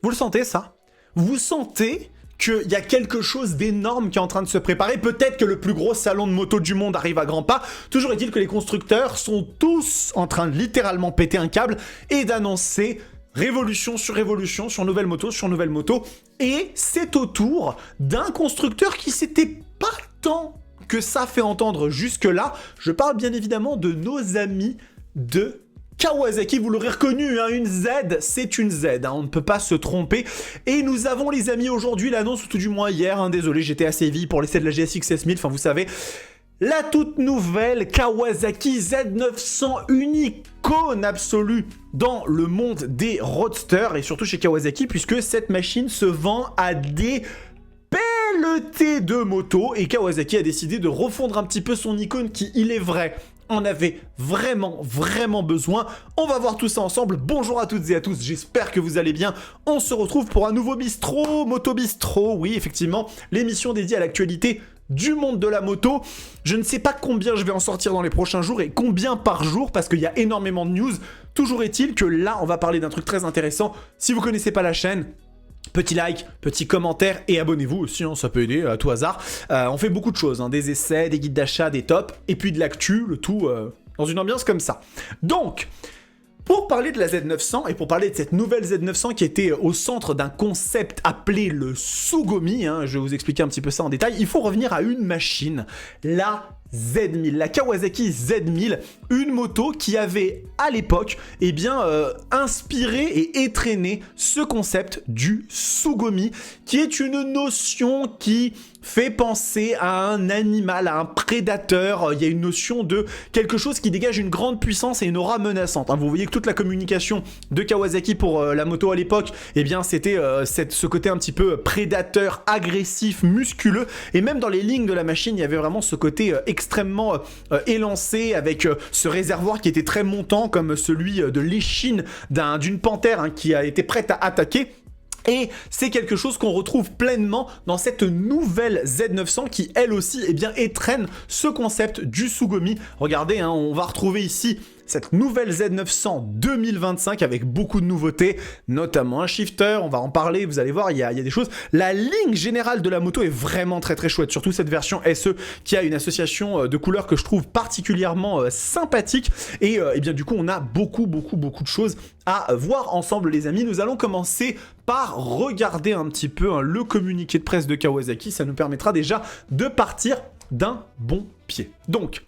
Vous le sentez ça? Vous sentez qu'il y a quelque chose d'énorme qui est en train de se préparer? Peut-être que le plus gros salon de moto du monde arrive à grands pas. Toujours est-il que les constructeurs sont tous en train de littéralement péter un câble et d'annoncer révolution sur nouvelle moto sur nouvelle moto. Et c'est au tour d'un constructeur qui s'était pas tant que ça fait entendre jusque-là. Je parle bien évidemment de nos amis de Kawasaki. Vous l'aurez reconnu, hein, une Z, c'est une Z, hein, on ne peut pas se tromper. Et nous avons, les amis, aujourd'hui l'annonce, ou tout du moins hier, hein, désolé, j'étais assez vite pour l'essai de la GSX S1000, enfin vous savez, la toute nouvelle Kawasaki Z900, une icône absolue dans le monde des roadsters, et surtout chez Kawasaki, puisque cette machine se vend à des pelletés de motos, et Kawasaki a décidé de refondre un petit peu son icône qui, il est vrai, en avait vraiment besoin. On va voir tout ça ensemble. Bonjour à toutes et à tous, j'espère que vous allez bien. On se retrouve pour un nouveau bistrot, Moto Bistro, oui effectivement, l'émission dédiée à l'actualité du monde de la moto. Je ne sais pas combien je vais en sortir dans les prochains jours et combien par jour parce qu'il y a énormément de news. Toujours est-il que là, on va parler d'un truc très intéressant. Si vous connaissez pas la chaîne, petit like, petit commentaire et abonnez-vous aussi, hein, ça peut aider à tout hasard. On fait beaucoup de choses, hein, des essais, des guides d'achat, des tops, et puis de l'actu, le tout dans une ambiance comme ça. Donc, pour parler de la Z900 et pour parler de cette nouvelle Z900 qui était au centre d'un concept appelé le Tsugomi, hein, je vais vous expliquer un petit peu ça en détail, il faut revenir à une machine, la Z1000, la Kawasaki Z1000, une moto qui avait à l'époque inspiré et étraîné ce concept du Tsugomi, qui est une notion qui fait penser à un animal, à un prédateur. Il y a une notion de quelque chose qui dégage une grande puissance et une aura menaçante. Vous voyez que toute la communication de Kawasaki pour la moto à l'époque, c'était ce côté un petit peu prédateur, agressif, musculeux. Et même dans les lignes de la machine, il y avait vraiment ce côté extrêmement élancé, avec ce réservoir qui était très montant, comme celui de l'échine d'une panthère, hein, qui a été prête à attaquer. Et c'est quelque chose qu'on retrouve pleinement dans cette nouvelle Z900 qui, elle aussi, étreine ce concept du Tsugomi. Regardez, hein, on va retrouver ici cette nouvelle Z900 2025 avec beaucoup de nouveautés, notamment un shifter, on va en parler, vous allez voir, il y a des choses. La ligne générale de la moto est vraiment très chouette, surtout cette version SE qui a une association de couleurs que je trouve particulièrement sympathique. Et du coup, on a beaucoup de choses à voir ensemble, les amis. Nous allons commencer par regarder un petit peu le communiqué de presse de Kawasaki, ça nous permettra déjà de partir d'un bon pied. Donc,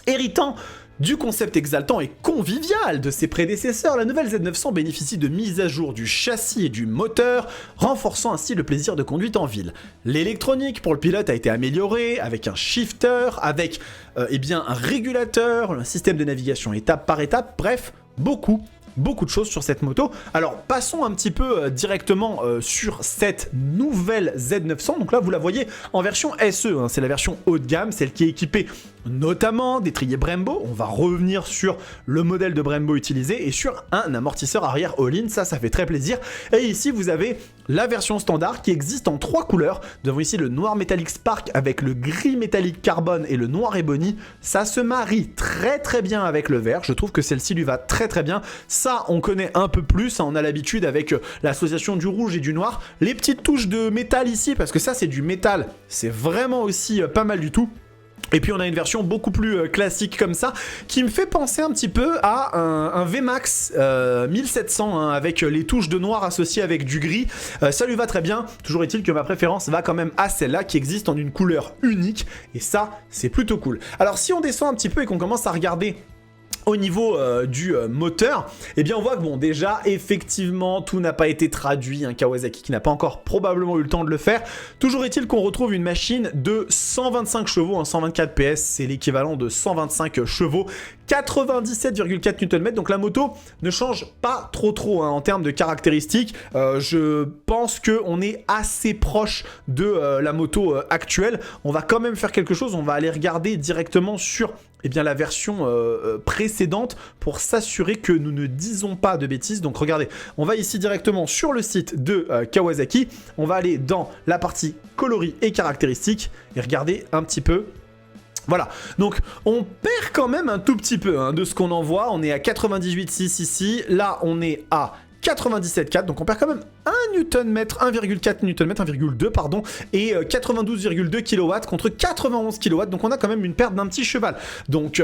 héritant du concept exaltant et convivial de ses prédécesseurs, la nouvelle Z900 bénéficie de mises à jour du châssis et du moteur, renforçant ainsi le plaisir de conduite en ville. L'électronique pour le pilote a été améliorée avec un shifter, avec un régulateur, un système de navigation étape par étape, bref, beaucoup de choses sur cette moto. Alors passons un petit peu directement sur cette nouvelle Z900. Donc là vous la voyez en version SE, hein. C'est la version haut de gamme, celle qui est équipée notamment d'étriers Brembo. On va revenir sur le modèle de Brembo utilisé et sur un amortisseur arrière all-in, ça fait très plaisir. Et ici vous avez la version standard qui existe en 3 couleurs. Nous avons ici le noir métallique Spark avec le gris métallique carbone et le noir ebony. Ça se marie très bien avec le vert, je trouve que celle-ci lui va très bien. Ça on connaît un peu plus, hein. On a l'habitude avec l'association du rouge et du noir. Les petites touches de métal ici, parce que ça c'est du métal, c'est vraiment aussi pas mal du tout. Et puis on a une version beaucoup plus classique comme ça, qui me fait penser un petit peu à un VMAX 1700, hein, avec les touches de noir associées avec du gris. Ça lui va très bien, toujours est-il que ma préférence va quand même à celle-là, qui existe en une couleur unique, et ça, c'est plutôt cool. Alors si on descend un petit peu et qu'on commence à regarder au niveau du moteur, on voit que bon, déjà, effectivement, tout n'a pas été traduit, hein, Kawasaki qui n'a pas encore probablement eu le temps de le faire. Toujours est-il qu'on retrouve une machine de 125 chevaux, hein, 124 PS, c'est l'équivalent de 125 chevaux, 97,4 Nm, donc la moto ne change pas trop hein, en termes de caractéristiques. Je pense qu'on est assez proche de la moto actuelle. On va quand même faire quelque chose, on va aller regarder directement sur la version précédente pour s'assurer que nous ne disons pas de bêtises. Donc regardez, on va ici directement sur le site de Kawasaki, on va aller dans la partie coloris et caractéristiques et regarder un petit peu. Voilà, donc on perd quand même un tout petit peu hein, de ce qu'on en voit. On est à 98,6 ici, là on est à 97,4, donc on perd quand même 1 Nm, 1,4 Nm, 1,2 pardon, et 92,2 kW contre 91 kW, donc on a quand même une perte d'un petit cheval. Donc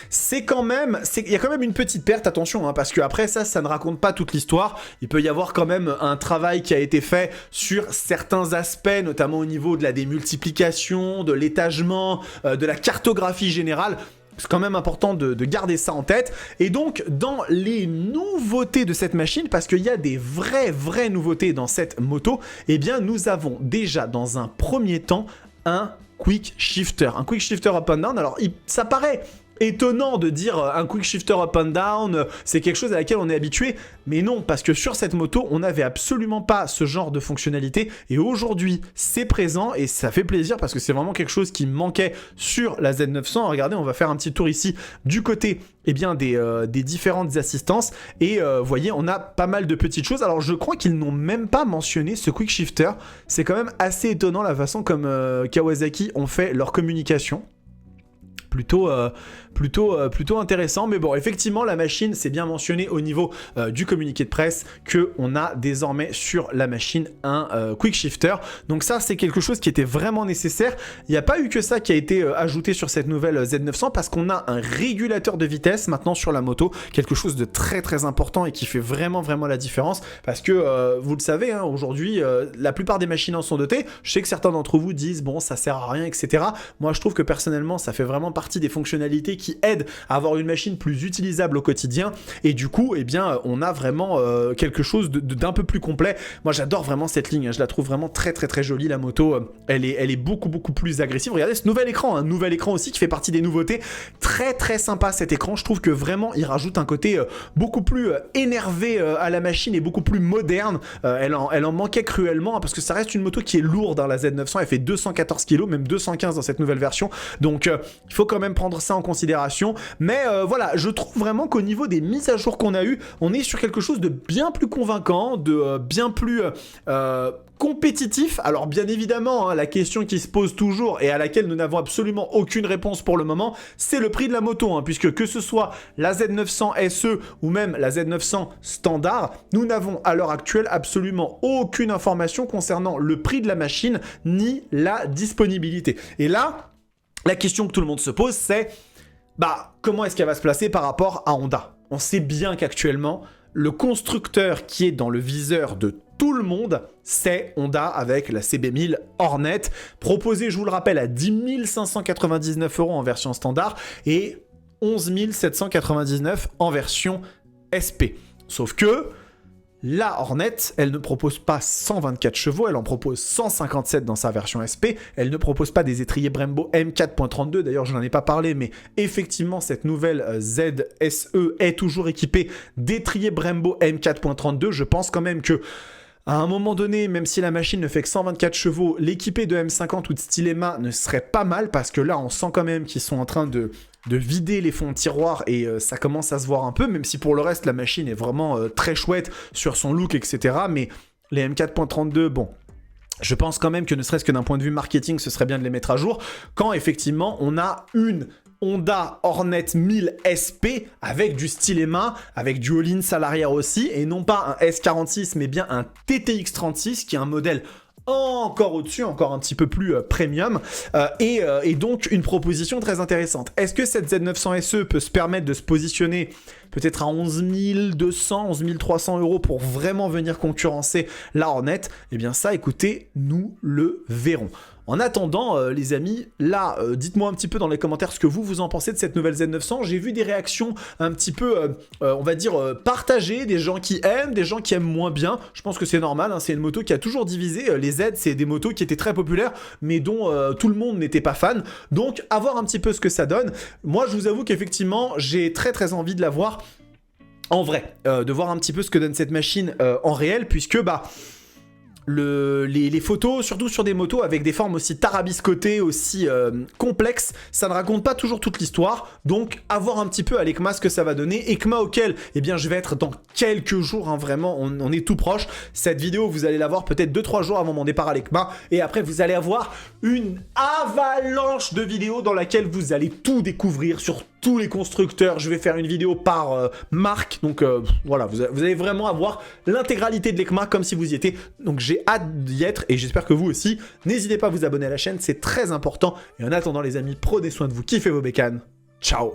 c'est quand même, il y a quand même une petite perte, attention, hein, parce que après ça ne raconte pas toute l'histoire. Il peut y avoir quand même un travail qui a été fait sur certains aspects, notamment au niveau de la démultiplication, de l'étagement, de la cartographie générale. C'est quand même important de garder ça en tête. Et donc, dans les nouveautés de cette machine, parce qu'il y a des vraies nouveautés dans cette moto, eh bien, nous avons déjà, dans un premier temps, un quick shifter. Un quick shifter up and down. Alors, ça paraît étonnant de dire un quick shifter up and down, c'est quelque chose à laquelle on est habitué, mais non, parce que sur cette moto, on n'avait absolument pas ce genre de fonctionnalité, et aujourd'hui, c'est présent, et ça fait plaisir, parce que c'est vraiment quelque chose qui manquait sur la Z900. Regardez, on va faire un petit tour ici, du côté eh bien, des différentes assistances, et vous voyez, on a pas mal de petites choses. Alors, je crois qu'ils n'ont même pas mentionné ce quick shifter. C'est quand même assez étonnant la façon comme Kawasaki ont fait leur communication. Plutôt intéressant, mais bon, effectivement, la machine, c'est bien mentionné au niveau du communiqué de presse qu'on a désormais sur la machine un quick shifter. Donc ça, c'est quelque chose qui était vraiment nécessaire. Il n'y a pas eu que ça qui a été ajouté sur cette nouvelle Z900 parce qu'on a un régulateur de vitesse maintenant sur la moto, quelque chose de très important et qui fait vraiment la différence parce que, vous le savez, hein, aujourd'hui, la plupart des machines en sont dotées. Je sais que certains d'entre vous disent, bon, ça sert à rien, etc. Moi, je trouve que personnellement, ça fait vraiment partie des fonctionnalités qui aident à avoir une machine plus utilisable au quotidien et du coup eh bien on a vraiment quelque chose d'un peu plus complet. Moi j'adore vraiment cette ligne, hein. Je la trouve vraiment très jolie la moto, elle est beaucoup plus agressive. Regardez ce nouvel écran, un nouvel écran aussi qui fait partie des nouveautés, très sympa cet écran. Je trouve que vraiment il rajoute un côté beaucoup plus énervé à la machine et beaucoup plus moderne. Elle en manquait cruellement, hein, parce que ça reste une moto qui est lourde, hein, la Z900 elle fait 214 kg, même 215 dans cette nouvelle version, donc il faut quand même prendre ça en considération, mais voilà, je trouve vraiment qu'au niveau des mises à jour qu'on a eu, on est sur quelque chose de bien plus convaincant, de bien plus compétitif. Alors bien évidemment, hein, la question qui se pose toujours et à laquelle nous n'avons absolument aucune réponse pour le moment, c'est le prix de la moto, hein, puisque que ce soit la Z900 SE ou même la Z900 standard, nous n'avons à l'heure actuelle absolument aucune information concernant le prix de la machine ni la disponibilité. Et là, la question que tout le monde se pose, c'est comment est-ce qu'elle va se placer par rapport à Honda? On sait bien qu'actuellement, le constructeur qui est dans le viseur de tout le monde, c'est Honda avec la CB1000 Hornet, proposée, je vous le rappelle, à 10 599 € en version standard et 11 799 € en version SP. Sauf que la Hornet, elle ne propose pas 124 chevaux, elle en propose 157 dans sa version SP. Elle ne propose pas des étriers Brembo M4.32, d'ailleurs je n'en ai pas parlé, mais effectivement cette nouvelle ZSE est toujours équipée d'étriers Brembo M4.32. Je pense quand même que à un moment donné, même si la machine ne fait que 124 chevaux, l'équiper de M50 ou de Stylema ne serait pas mal, parce que là on sent quand même qu'ils sont en train de vider les fonds de tiroir et ça commence à se voir un peu, même si pour le reste la machine est vraiment très chouette sur son look, etc. Mais les M4.32, bon, je pense quand même que ne serait-ce que d'un point de vue marketing, ce serait bien de les mettre à jour, quand effectivement on a une Honda Hornet 1000 SP avec du Stylema, avec du all-in à l'arrière aussi, et non pas un S46 mais bien un TTX36 qui est un modèle encore au-dessus, encore un petit peu plus premium, et donc une proposition très intéressante. Est-ce que cette Z900 SE peut se permettre de se positionner peut-être à 11 200, 11 300 € pour vraiment venir concurrencer la Hornet? Eh bien ça, écoutez, nous le verrons. En attendant, les amis, là, dites-moi un petit peu dans les commentaires ce que vous en pensez de cette nouvelle Z900. J'ai vu des réactions un petit peu, on va dire, partagées, des gens qui aiment, des gens qui aiment moins bien. Je pense que c'est normal, hein, c'est une moto qui a toujours divisé. Les Z, c'est des motos qui étaient très populaires, mais dont tout le monde n'était pas fan. Donc, à voir un petit peu ce que ça donne. Moi, je vous avoue qu'effectivement, j'ai très envie de la voir en vrai, de voir un petit peu ce que donne cette machine en réel, puisque, les photos, surtout sur des motos avec des formes aussi tarabiscotées, aussi complexes, ça ne raconte pas toujours toute l'histoire. Donc, à voir un petit peu à l'EICMA ce que ça va donner. EICMA auquel, eh bien, je vais être dans quelques jours, hein, vraiment, on est tout proche. Cette vidéo, vous allez la voir peut-être 2-3 jours avant mon départ à l'EICMA. Et après, vous allez avoir une avalanche de vidéos dans laquelle vous allez tout découvrir sur tous les constructeurs. Je vais faire une vidéo par marque. Donc voilà, vous allez vraiment avoir l'intégralité de l'ECMA comme si vous y étiez. Donc j'ai hâte d'y être et j'espère que vous aussi. N'hésitez pas à vous abonner à la chaîne, c'est très important. Et en attendant les amis, prenez soin de vous, kiffez vos bécanes. Ciao.